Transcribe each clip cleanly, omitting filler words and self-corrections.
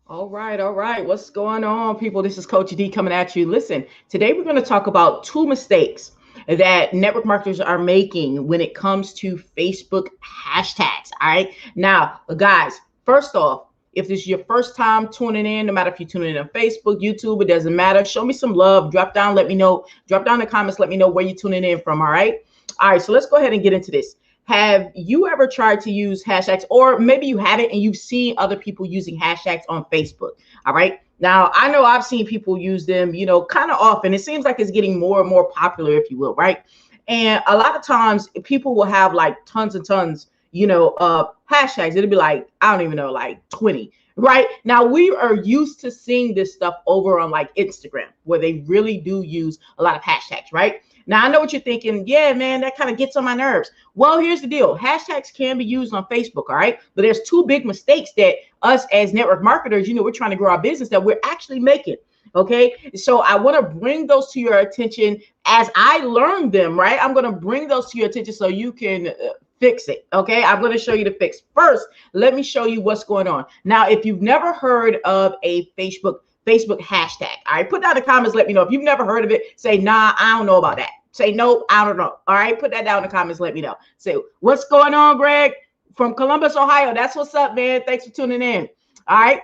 All right. What's going on, people? This is Coach D coming at you. Listen, today we're going to talk about two mistakes that network marketers are making when it comes to Facebook hashtags. All right. Now, guys, first off, if this is your first time tuning in, no matter if you're tuning in on Facebook, YouTube, it doesn't matter. Show me some love. Drop down, let me know. Drop down in the comments, let me know where you're tuning in from. All right. All right. So let's go ahead and get into this. Have you ever tried to use hashtags, or maybe you haven't and you've seen other people using hashtags on Facebook? All right. Now, I know I've seen people use them, kind of often. It seems like it's getting more and more popular, if you will, right? And a lot of times people will have like tons and tons, of hashtags. It'll be like, I don't even know, like 20. Right now, we are used to seeing this stuff over on like Instagram, where they really do use a lot of hashtags, right? Now, I know what you're thinking. Yeah, man, that kind of gets on my nerves. Well, here's the deal. Hashtags can be used on Facebook, all right? But there's two big mistakes that us as network marketers, we're trying to grow our business, that we're actually making, okay? So I want to bring those to your attention as I learn them, right? I'm going to bring those to your attention so you can fix it, okay? I'm going to show you the fix. First, let me show you what's going on. Now, if you've never heard of a Facebook hashtag, all right, put down in the comments, let me know. If you've never heard of it, say, nah, I don't know about that. Say, no, I don't know. All right, put that down in the comments, let me know. Say, what's going on, Greg? From Columbus, Ohio. That's what's up, man. Thanks for tuning in. All right.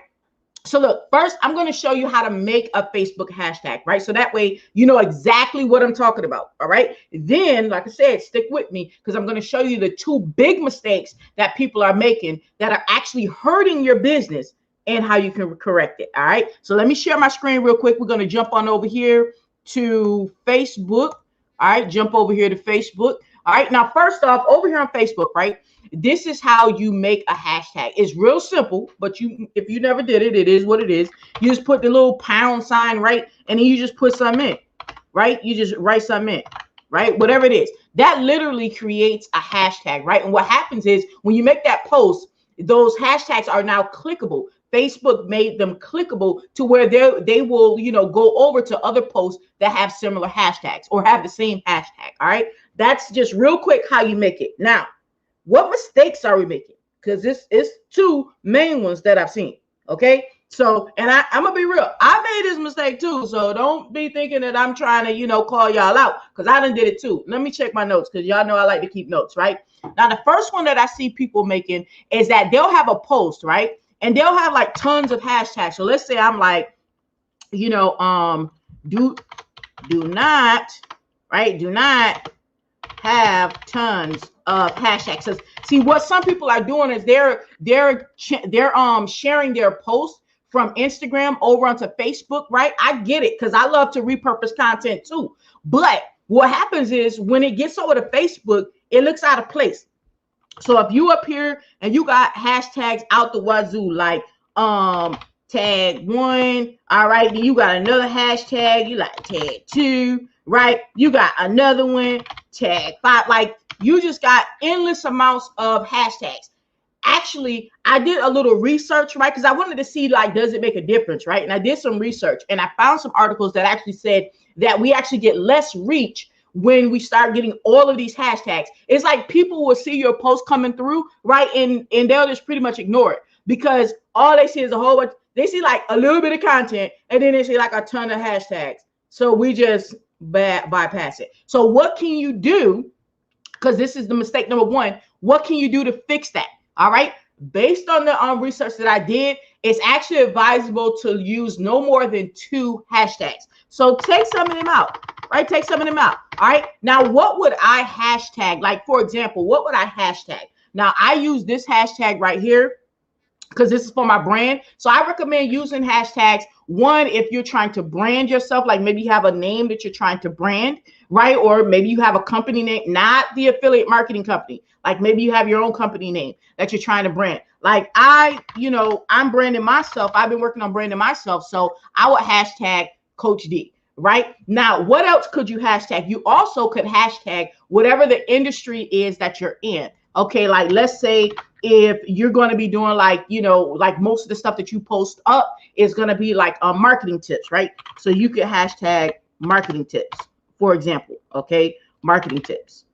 So look, first, I'm going to show you how to make a Facebook hashtag, right? So that way, you know exactly what I'm talking about, all right? Then, like I said, stick with me because I'm going to show you the two big mistakes that people are making that are actually hurting your business and how you can correct it, all right? So let me share my screen real quick. We're going to jump on over here to Facebook, all right? Jump over here to Facebook. All right, now, first off, over here on Facebook, right? This is how you make a hashtag. It's real simple, but if you never did it, it is what it is. You just put the little pound sign, right? And then you just put something in, right? You just write something in, right? Whatever it is. That literally creates a hashtag, right? And what happens is when you make that post, those hashtags are now clickable. Facebook made them clickable to where they will, go over to other posts that have similar hashtags or have the same hashtag. All right. That's just real quick how you make it. Now, what mistakes are we making? Because this is two main ones that I've seen. Okay. So, and I'm going to be real. I made this mistake too. So don't be thinking that I'm trying to, call y'all out because I done did it too. Let me check my notes because y'all know I like to keep notes, right? Now, the first one that I see people making is that they'll have a post, right? And they'll have like tons of hashtags. So let's say I'm like, do not, right? Do not have tons of hashtags. So, see, what some people are doing is they're sharing their posts from Instagram over onto Facebook, right? I get it because I love to repurpose content too. But what happens is when it gets over to Facebook, it looks out of place. So if you up here and you got hashtags out the wazoo, like tag 1, all right, then you got another hashtag, you like tag 2, right? You got another one, tag 5, like you just got endless amounts of hashtags. Actually, I did a little research, right? Because I wanted to see, like, does it make a difference, right? And I did some research and I found some articles that actually said that we actually get less reach when we start getting all of these hashtags. It's like people will see your post coming through, right? And they'll just pretty much ignore it because all they see is a whole bunch. They see like a little bit of content and then they see like a ton of hashtags. So we just bypass it. So what can you do? Because this is the mistake number one. What can you do to fix that? All right. Based on the research that I did, it's actually advisable to use no more than 2 hashtags. So take some of them out. Right? Take some of them out. All right. Now, what would I hashtag? Like, for example, what would I hashtag? Now, I use this hashtag right here because this is for my brand. So I recommend using hashtags. One, if you're trying to brand yourself, like maybe you have a name that you're trying to brand, right? Or maybe you have a company name, not the affiliate marketing company. Like maybe you have your own company name that you're trying to brand. Like I'm branding myself. I've been working on branding myself. So I would hashtag Coach D. Right now, what else could you hashtag? You also could hashtag whatever the industry is that you're in. Okay, like let's say if you're going to be doing like, like most of the stuff that you post up is going to be like marketing tips, right? So you could hashtag marketing tips, for example. Okay, marketing tips,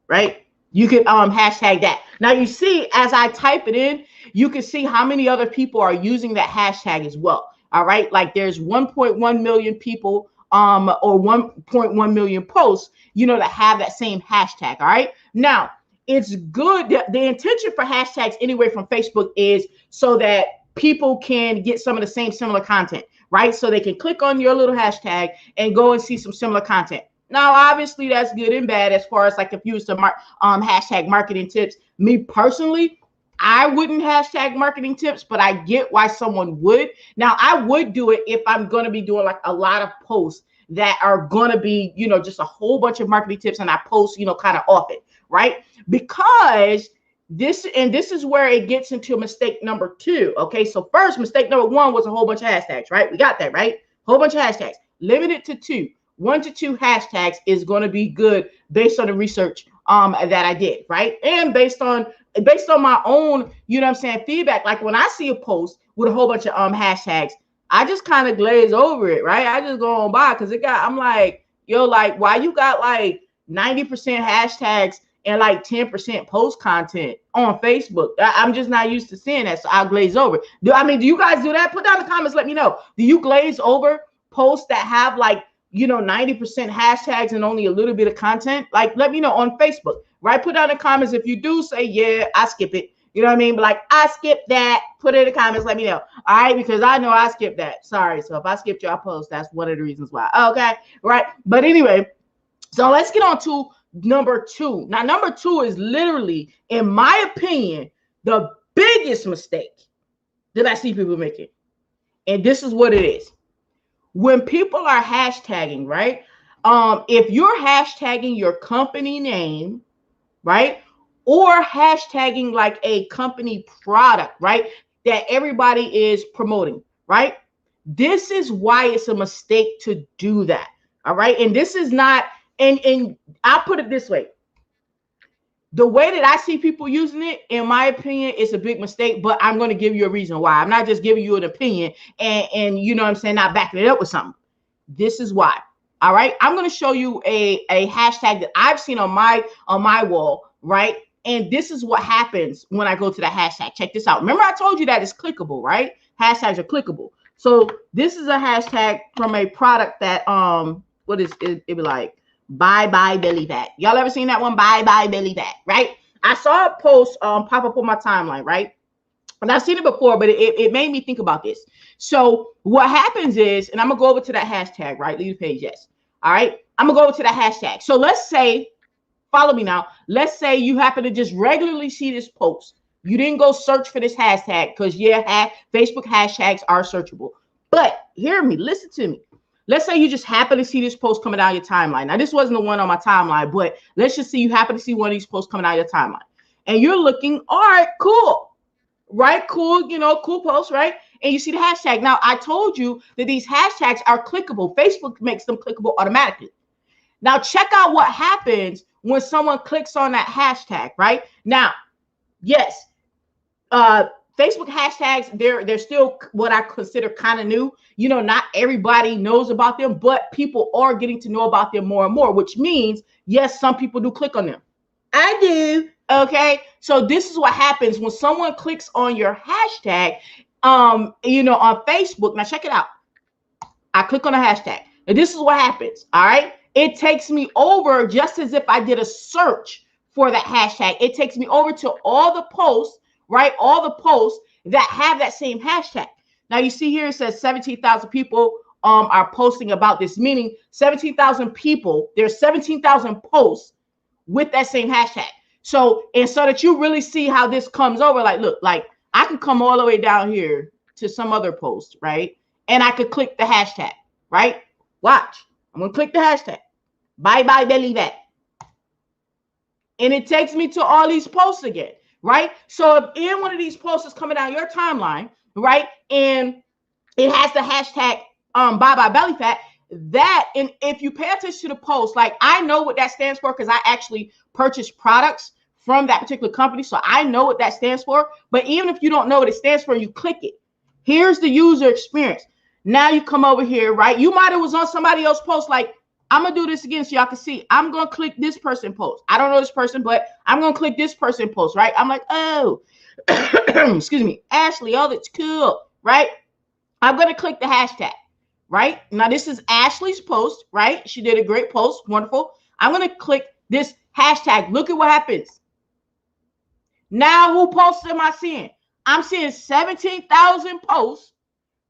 right? You could hashtag that. Now you see, as I type it in, you can see how many other people are using that hashtag as well. All right. Like there's 1.1 million people or 1.1 million posts, that have that same hashtag. All right. Now, it's good. The intention for hashtags anyway from Facebook is so that people can get some of the same similar content, right? So they can click on your little hashtag and go and see some similar content. Now, obviously, that's good and bad as far as like if you use the hashtag marketing tips. Me personally, I wouldn't hashtag marketing tips, but I get why someone would. Now, I would do it if I'm going to be doing like a lot of posts that are going to be, just a whole bunch of marketing tips, and I post, kind of often, right? Because this is where it gets into mistake number 2. Okay, so first, mistake number 1 was a whole bunch of hashtags, right? We got that, right? Whole bunch of hashtags. Limit it to 2. 1 to 2 hashtags is going to be good based on the research that I did, right? And based on my own, feedback. Like when I see a post with a whole bunch of hashtags, I just kind of glaze over it, right? I just go on by because I'm like, like why you got like 90% hashtags and like 10% post content on Facebook? I'm just not used to seeing that, so I'll glaze over. Do you guys do that? Put down in the comments, let me know. Do you glaze over posts that have like 90% hashtags and only a little bit of content? Like, let me know on Facebook, right? Put down in the comments if you do. Say, yeah, I skip it. You know what I mean? But like, I skipped that. Put it in the comments. Let me know. All right, because I know I skipped that. Sorry. So if I skipped your post, that's one of the reasons why. Okay, right. But anyway, so let's get on to number 2. Now, number 2 is literally, in my opinion, the biggest mistake that I see people making. And this is what it is. When people are hashtagging, right? If you're hashtagging your company name, right? Or hashtagging like a company product, right? That everybody is promoting, right? This is why it's a mistake to do that. All right. And this is not, and I'll put it this way. The way that I see people using it, in my opinion, is a big mistake, but I'm going to give you a reason why. I'm not just giving you an opinion and not backing it up with something. This is why. All right. I'm going to show you a hashtag that I've seen on my wall, right? And this is what happens when I go to the hashtag. Check this out. Remember I told you that it's clickable, right? Hashtags are clickable. So this is a hashtag from a product that, what is it? It be like, 𝗵𝗃𝗵𝗃. Y'all ever seen that one? 𝗵𝗃𝗵𝗃, right? I saw a post pop up on my timeline, right? And I've seen it before, but it made me think about this. So what happens is, and I'm gonna go over to that hashtag, right? Leave the page, yes. All right, I'm gonna go over to that hashtag. So let's say, follow me now. Let's say you happen to just regularly see this post. You didn't go search for this hashtag because Facebook hashtags are searchable. But hear me, listen to me. Let's say you just happen to see this post coming down your timeline. Now, this wasn't the one on my timeline, but let's just say you happen to see one of these posts coming out your timeline. And you're looking, all right, cool. Right? Cool, cool post, right? And you see the hashtag. Now, I told you that these hashtags are clickable. Facebook makes them clickable automatically. Now, check out what happens when someone clicks on that hashtag, right? Now, yes, Facebook hashtags, they're still what I consider kind of new. Not everybody knows about them, but people are getting to know about them more and more, which means, yes, some people do click on them. I do. Okay. So this is what happens when someone clicks on your hashtag, on Facebook. Now check it out. I click on the hashtag and this is what happens. All right. It takes me over just as if I did a search for that hashtag. It takes me over to all the posts, right? All the posts that have that same hashtag. Now you see here, it says 17,000 people are posting about this, meaning 17,000 people, there's 17,000 posts with that same hashtag. So, and so that you really see how this comes over, like, look, like I could come all the way down here to some other post, right? And I could click the hashtag, right? Watch, I'm gonna click the hashtag, 𝗵𝗃𝗵𝗃. And it takes me to all these posts again, right? So if in one of these posts is coming down your timeline, right, and it has the hashtag 𝗵𝗃𝗵𝗃, that, and if you pay attention to the post, like I know what that stands for because I actually purchase products from that particular company, so I know what that stands for. But even if you don't know what it stands for, you click it. Here's the user experience. Now you come over here, right? You might have was on somebody else's post, like, I'm gonna do this again so y'all can see. I'm gonna click this person post. I don't know this person, but I'm gonna click this person post, right? I'm like, oh, excuse me, Ashley, oh, that's cool, right? I'm going to click the hashtag, right? Now, this is Ashley's post, right? She did a great post, wonderful. I'm going to click this hashtag. Look at what happens. Now, who posts am I seeing? I'm seeing 17,000 posts,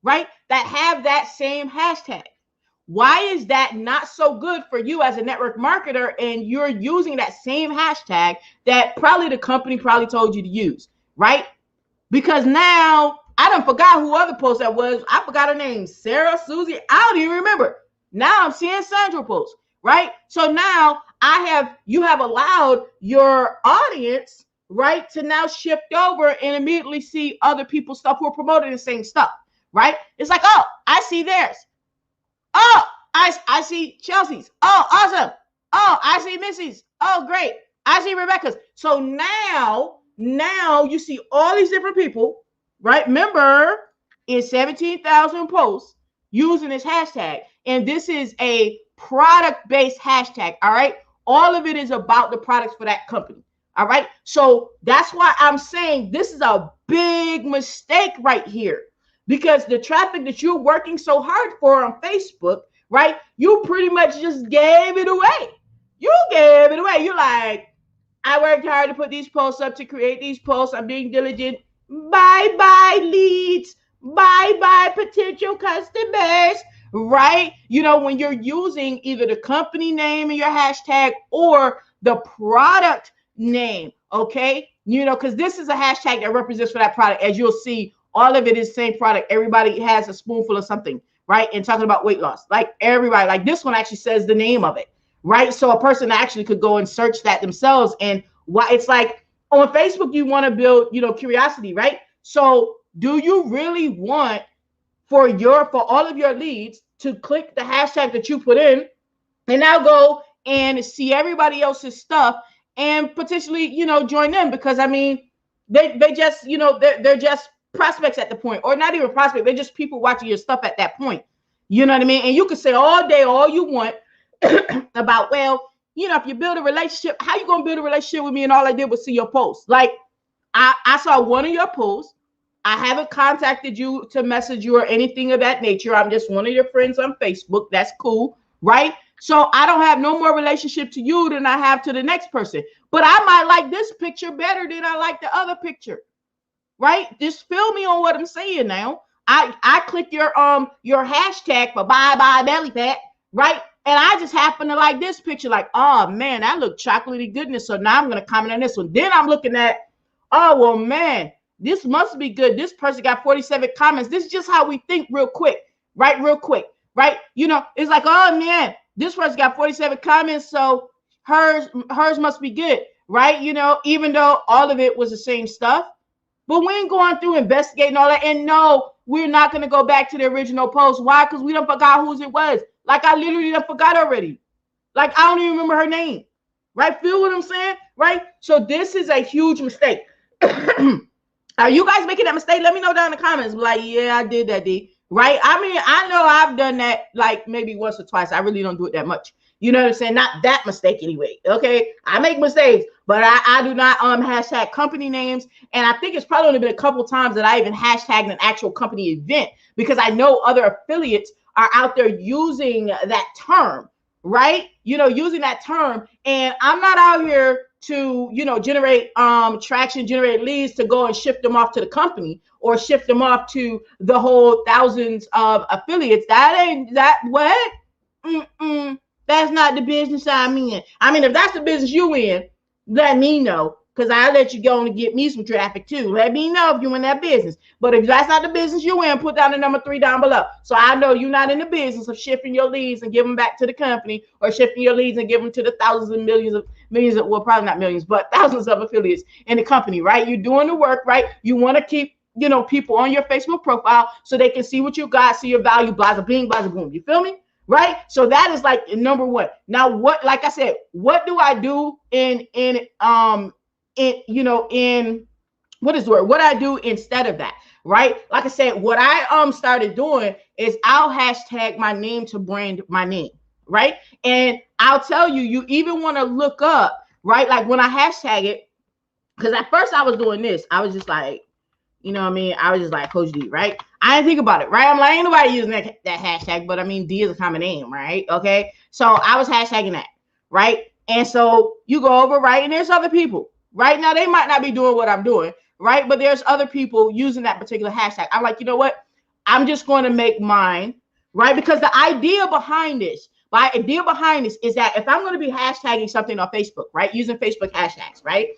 right, that have that same hashtag. Why is that not so good for you as a network marketer and you're using that same hashtag that probably the company probably told you to use, right? Because now I done forgot who other post that was. I forgot her name, Sarah, Susie. I don't even remember. Now I'm seeing Sandra post, right? So now you have allowed your audience, right, to now shift over and immediately see other people's stuff who are promoting the same stuff, right? It's like, oh, I see theirs. Oh, I see Chelsea's. Oh, awesome. Oh, I see Missy's. Oh, great. I see Rebecca's. So now you see all these different people, right? Remember, it's 17,000 posts using this hashtag. And this is a product-based hashtag, all right? All of it is about the products for that company, all right? So that's why I'm saying this is a big mistake right here. Because the traffic that you're working so hard for on Facebook, right? You pretty much just gave it away. You gave it away. You're like, I worked hard to put these posts up, to create these posts. I'm being diligent. Bye-bye leads. Bye-bye potential customers, right? You know, when you're using either the company name in your hashtag or the product name, okay? You know, because this is a hashtag that represents for that product. As you'll see, all of it is the same product. Everybody has a spoonful of something, right? And talking about weight loss, like everybody, like this one actually says the name of it, right? So a person actually could go and search that themselves. And why it's like on Facebook, you want to build, you know, curiosity, right? So do you really want for all of your leads to click the hashtag that you put in and now go and see everybody else's stuff and potentially, you know, join them? Because I mean, they just, you know, they're just prospects at the point, or not even prospect. They're just people watching your stuff at that point. You know what I mean? And you can say all day, all you want about, well, you know, if you build a relationship, how you going to build a relationship with me? And all I did was see your post. Like I saw one of your posts. I haven't contacted you to message you or anything of that nature. I'm just one of your friends on Facebook. That's cool, right? So I don't have no more relationship to you than I have to the next person. But I might like this picture better than I like the other picture. Right? Just feel me on what I'm saying now. I click your hashtag for bye belly fat, right? And I just happen to like this picture, like, oh man, that looked chocolatey goodness. So now I'm gonna comment on this one. Then I'm looking at, oh well, man, this must be good. This person got 47 comments. This is just how we think real quick, right? Real quick, right? You know, it's like, oh man, this person got 47 comments, so hers must be good, right? You know, even though all of it was the same stuff. But we ain't going through investigating all that. And no, we're not going to go back to the original post. Why? Because we done forgot whose it was. Like, I literally done forgot already. Like, I don't even remember her name. Right? Feel what I'm saying? Right? So this is a huge mistake. Are you guys making that mistake? Let me know down in the comments. Be like, yeah, I did that, D. Right? I mean, I know I've done that like maybe once or twice. I really don't do it that much. You know what I'm saying? Not that mistake anyway. Okay. I make mistakes, but I do not hashtag company names. And I think it's probably only been a couple times that I even hashtagged an actual company event, because I know other affiliates are out there using that term, right? You know, using that term. And I'm not out here to, you know, generate traction, generate leads to go and shift them off to the company or shift them off to the whole thousands of affiliates. That ain't that what? That's not the business I'm in. I mean, if that's the business you in, let me know, because I'll let you go and get me some traffic too. Let me know if you're in that business. But if that's not the business you in, put down the number 3 down below. So I know you're not in the business of shifting your leads and give them back to the company, or shifting your leads and give them to the thousands and millions of, well, probably not millions, but thousands of affiliates in the company, right? You're doing the work, right? You want to keep, you know, people on your Facebook profile so they can see what you got, see your value, blah, bing, blah, boom. You feel me? Right? So that is like number one. Now, what, like I said, what do I do in what is the word? What I do instead of that, right? Like I said, what I started doing is I'll hashtag my name to brand my name, right? And I'll tell you, you even want to look up, right? Like when I hashtag it, Because at first I was doing this. I was just like, you know what I mean? I was just like Coach D, right? I didn't think about it, right? I'm like, ain't nobody using that hashtag, but I mean, D is a common name, right? Okay. So I was hashtagging that, right? And so you go over, right? And there's other people, right? Now they might not be doing what I'm doing, right? But there's other people using that particular hashtag. I'm like, you know what? I'm just going to make mine, right? Because the idea behind this, is that if I'm going to be hashtagging something on Facebook, right? Using Facebook hashtags, right?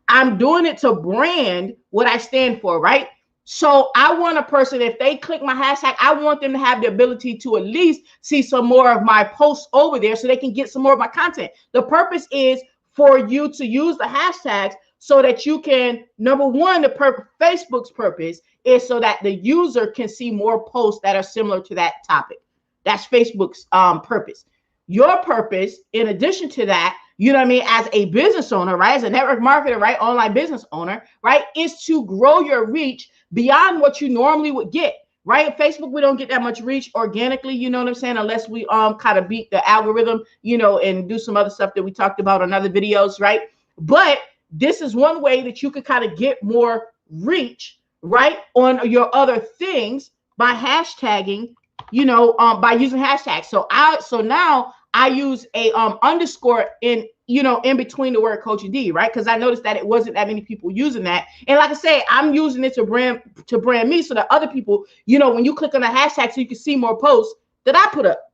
I'm doing it to brand what I stand for, right? So I want a person, if they click my hashtag, I want them to have the ability to at least see some more of my posts over there so they can get some more of my content. The purpose is for you to use the hashtags so that you can, number one, Facebook's purpose is so that the user can see more posts that are similar to that topic. That's Facebook's purpose. Your purpose, in addition to that, you know what I mean, as a business owner, right, as a network marketer, right, online business owner, right, is to grow your reach beyond what you normally would get, right? At Facebook, we don't get that much reach organically, you know what I'm saying, unless we kind of beat the algorithm, you know, and do some other stuff that we talked about on other videos, right? But this is one way that you could kind of get more reach, right, on your other things by hashtagging, you know, by using hashtags. So now I use a underscore in, you know, in between the word Coach D, right? Because I noticed that it wasn't that many people using that. And like I say, I'm using it to brand me so that other people, you know, when you click on the hashtag, so you can see more posts that I put up,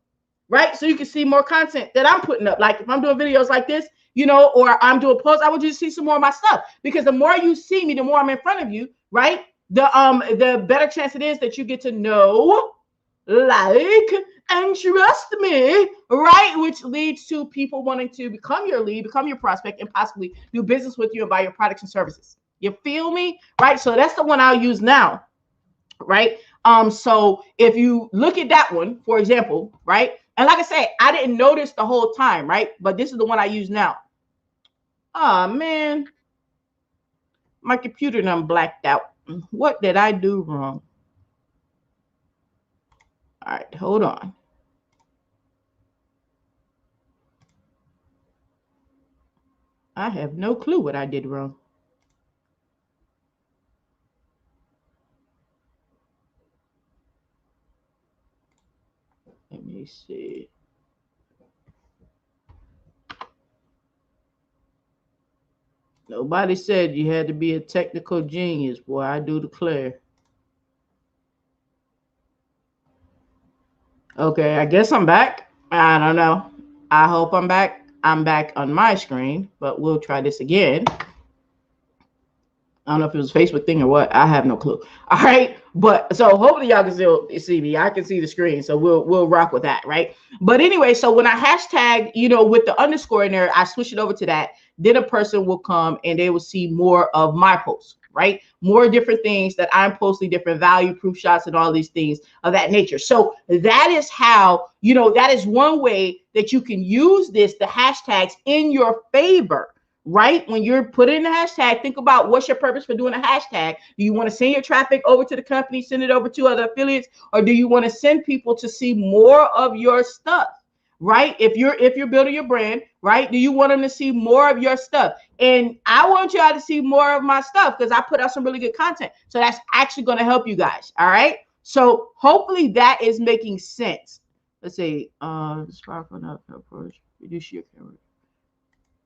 right? So you can see more content that I'm putting up. Like if I'm doing videos like this, you know, or I'm doing posts, I want you to see some more of my stuff, because the more you see me, the more I'm in front of you, right? The better chance it is that you get to know, like, and trust me, right? Which leads to people wanting to become your lead, become your prospect, and possibly do business with you and buy your products and services. You feel me? Right? So that's the one I'll use now, right? So if you look at that one, for example, right? And like I say, I didn't notice the whole time, right? But this is the one I use now. Oh, man. My computer done blacked out. What did I do wrong? All right, hold on. I have no clue what I did wrong. Let me see. Nobody said you had to be a technical genius, boy. I do declare. Okay, I guess I'm back. I don't know. I hope I'm back. I'm back on my screen, but we'll try this again. I don't know if it was a Facebook thing or what. I have no clue. All right. But so hopefully y'all can still see me. I can see the screen. So we'll rock with that. Right. But anyway, so when I hashtag, you know, with the underscore in there, I switch it over to that. Then a person will come and they will see more of my posts. Right. More different things that I'm posting, different value proof shots and all these things of that nature. So that is how, you know, that is one way that you can use this, the hashtags in your favor. Right? When you're putting the hashtag, think about what's your purpose for doing a hashtag. Do you want to send your traffic over to the company, send it over to other affiliates, or do you want to send people to see more of your stuff? Right? If you're building your brand, right? Do you want them to see more of your stuff? And I want y'all to see more of my stuff because I put out some really good content. So that's actually going to help you guys. All right. So hopefully that is making sense. Let's see. Reduce your camera.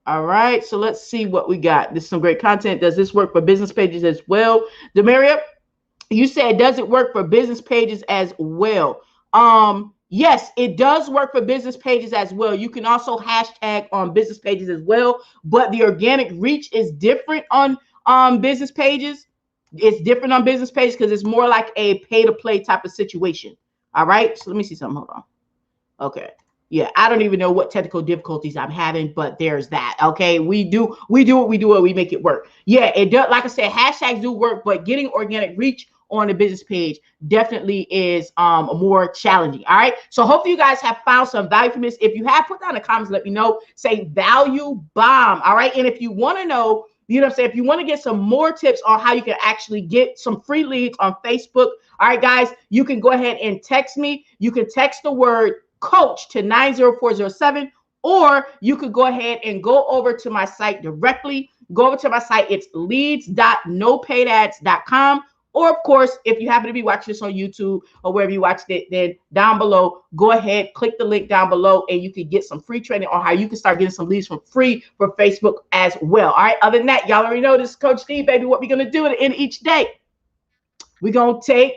All right, so let's see what we got. This is some great content. Does this work for business pages as well? Demaria, you said, does it work for business pages as well? Yes, it does work for business pages as well. You can also hashtag on business pages as well, but the organic reach is different on business pages. It's different on business pages because it's more like a pay-to-play type of situation. All right, so let me see something. Hold on. Okay. Yeah, I don't even know what technical difficulties I'm having, but there's that. Okay, we do what we do, and we make it work. Yeah, it does. Like I said, hashtags do work, but getting organic reach on a business page definitely is more challenging. All right, so hopefully you guys have found some value from this. If you have, put down in the comments, let me know. Say value bomb. All right, and if you want to know, you know what I'm saying, if you want to get some more tips on how you can actually get some free leads on Facebook, all right, guys, you can go ahead and text me. You can text the word coach to 90407, or you could go ahead and go over to my site directly. go over to my site. It's leads.nopaidads.com. Or, of course, if you happen to be watching this on YouTube or wherever you watched it, then down below, go ahead, click the link down below, and you can get some free training on how you can start getting some leads for free for Facebook as well. All right. Other than that, y'all already know this is Coach D, baby. What we're going to do at the end of each day, we're going to take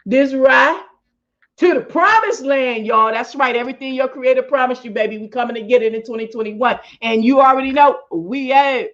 this ride to the promised land, y'all. That's right. Everything your creator promised you, baby. We coming to get it in 2021. And you already know we out.